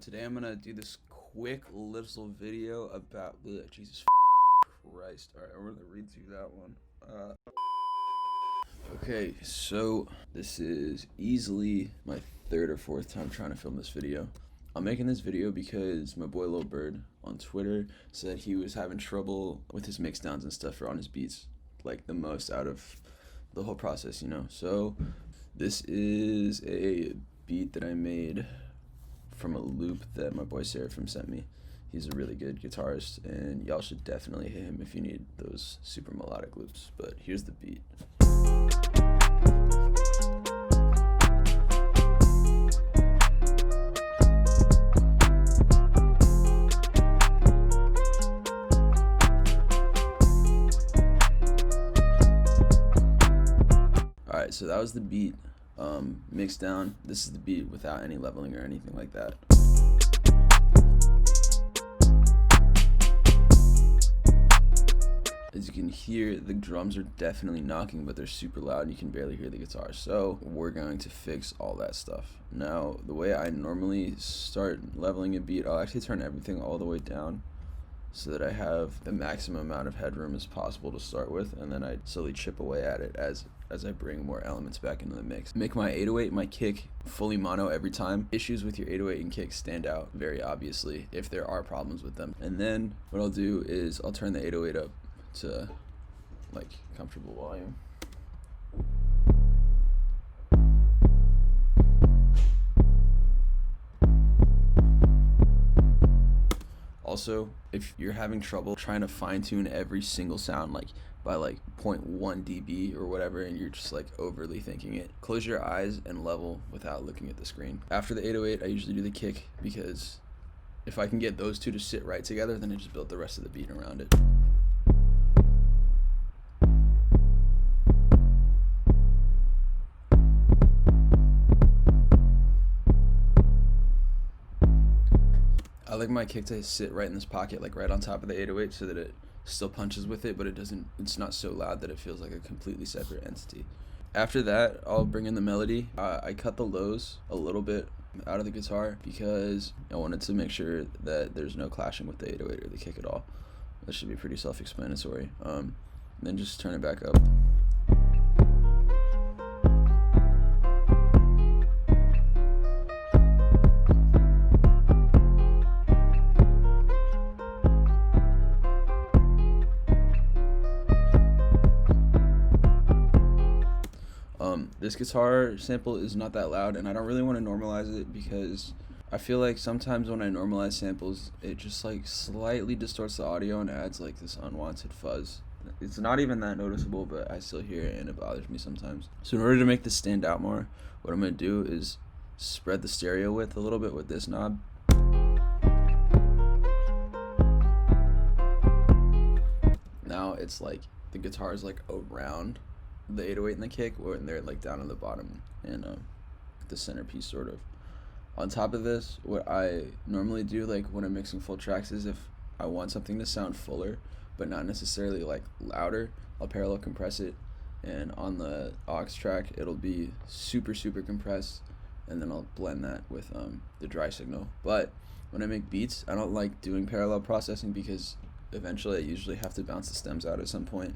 Today I'm gonna do this quick little video about Jesus Christ. All right, I'm gonna read through that one. Okay, so this is easily my third or fourth time trying to film this video. I'm making this video because my boy Lil Bird on Twitter said he was having trouble with his mix downs and stuff on his beats, like the most out of the whole process, you know. So this is a beat that I made from a loop that my boy Seraphim sent me. He's a really good guitarist, and y'all should definitely hit him if you need those super melodic loops. But here's the beat. Alright, so that was the beat mixed down. This is the beat without any leveling or anything like that. As you can hear, the drums are definitely knocking, but they're super loud and you can barely hear the guitar. So we're going to fix all that stuff. Now, the way I normally start leveling a beat, I'll actually turn everything all the way down so that I have the maximum amount of headroom as possible to start with, and then I slowly chip away at it as I bring more elements back into the mix. Make my 808, my kick, fully mono every time. Issues with your 808 and kick stand out very obviously if there are problems with them. And then what I'll do is I'll turn the 808 up to like comfortable volume. Also, if you're having trouble trying to fine-tune every single sound like by like 0.1 dB or whatever, and you're just like overly thinking it, close your eyes and level without looking at the screen. After the 808, I usually do the kick, because if I can get those two to sit right together, then I just build the rest of the beat around it. I like my kick to sit right in this pocket, like right on top of the 808, so that it still punches with it, but it's not so loud that it feels like a completely separate entity. After that, I'll bring in the melody. I cut the lows a little bit out of the guitar because I wanted to make sure that there's no clashing with the 808 or the kick at all. That should be pretty self-explanatory. Then just turn it back up. This guitar sample is not that loud, and I don't really want to normalize it because I feel like sometimes when I normalize samples, it just like slightly distorts the audio and adds like this unwanted fuzz. It's not even that noticeable, but I still hear it and it bothers me sometimes. So in order to make this stand out more, what I'm going to do is spread the stereo width a little bit with this knob. Now it's like the guitar is like around the 808 and the kick, or they're like down on the bottom and the centerpiece sort of. On top of this, what I normally do like when I'm mixing full tracks is if I want something to sound fuller but not necessarily like louder, I'll parallel compress it, and on the aux track it'll be super compressed, and then I'll blend that with the dry signal. But when I make beats, I don't like doing parallel processing because eventually I usually have to bounce the stems out at some point.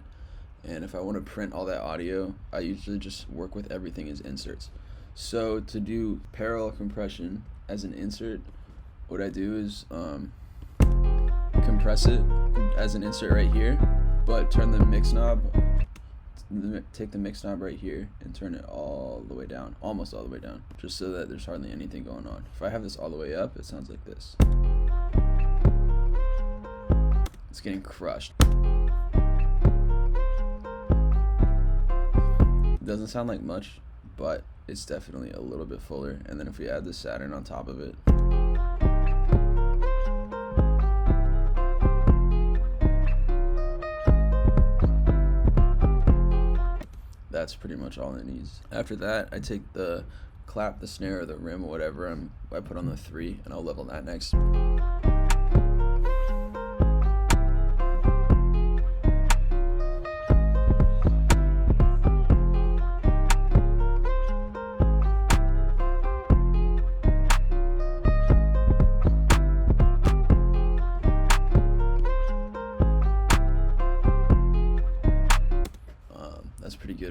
And if I want to print all that audio, I usually just work with everything as inserts. So to do parallel compression as an insert, what I do is compress it as an insert right here, but turn the mix knob, take the mix knob right here and turn it all the way down, almost all the way down, just so that there's hardly anything going on. If I have this all the way up, it sounds like this. It's getting crushed. Doesn't sound like much, but it's definitely a little bit fuller. And then if we add the Saturn on top of it, that's pretty much all it needs. After that, I take the clap, the snare, or the rim, or whatever I put on the 3, and I'll level that next.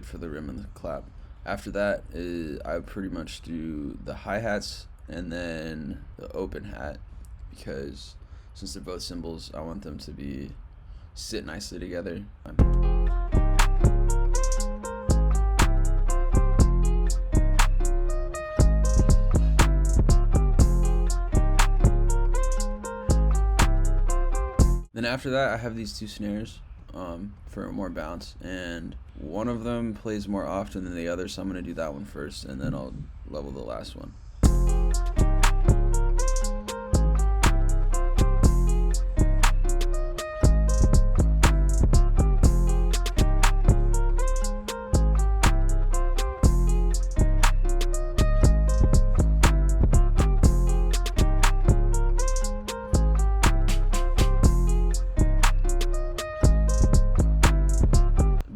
good for the rim and the clap. After that, I pretty much do the hi-hats and then the open hat, because since they're both cymbals, I want them to sit nicely together. Then after that, I have these two snares for more bounce, and one of them plays more often than the other, so I'm going to do that one first, and then I'll level the last one.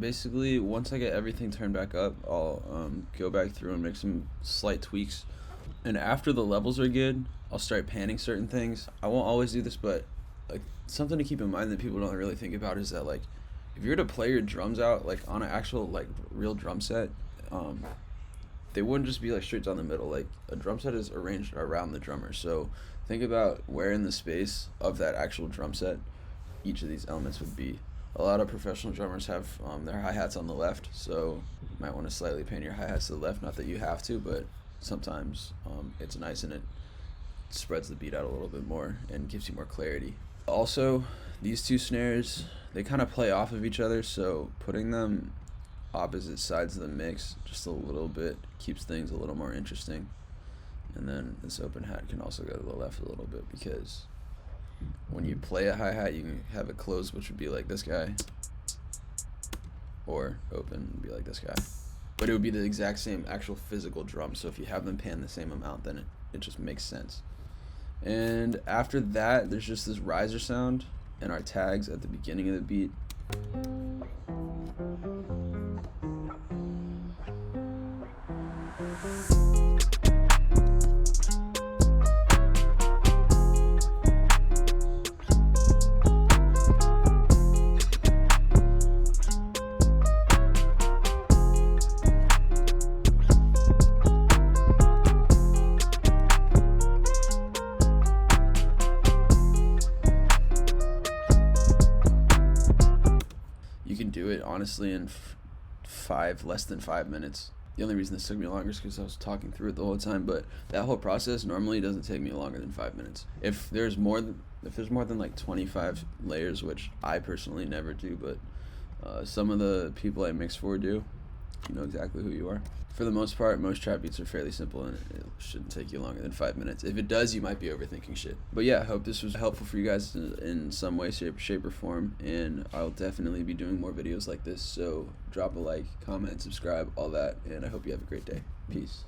Basically, once I get everything turned back up, I'll go back through and make some slight tweaks. And after the levels are good, I'll start panning certain things. I won't always do this, but like something to keep in mind that people don't really think about is that, like, if you were to play your drums out like on an actual like real drum set, they wouldn't just be like straight down the middle. Like, a drum set is arranged around the drummer. So think about where in the space of that actual drum set each of these elements would be. A lot of professional drummers have their hi-hats on the left, so you might want to slightly pan your hi-hats to the left. Not that you have to, but sometimes it's nice and it spreads the beat out a little bit more and gives you more clarity. Also, these two snares, they kind of play off of each other, so putting them opposite sides of the mix just a little bit keeps things a little more interesting. And then this open hat can also go to the left a little bit, because when you play a hi-hat, you can have it closed, which would be like this guy, or open and be like this guy. But it would be the exact same actual physical drum, so if you have them pan the same amount, then it just makes sense. And after that, there's just this riser sound and our tags at the beginning of the beat. You can do it honestly in less than 5 minutes. The only reason this took me longer is because I was talking through it the whole time, but that whole process normally doesn't take me longer than 5 minutes. If there's more than like 25 layers, which I personally never do, but some of the people I mix for do, you know exactly who you are. For the most part, most trap beats are fairly simple, and it shouldn't take you longer than 5 minutes. If it does, you might be overthinking shit. But yeah, I hope this was helpful for you guys in some way, shape, or form, and I'll definitely be doing more videos like this, so drop a like, comment, subscribe, all that, and I hope you have a great day. Peace.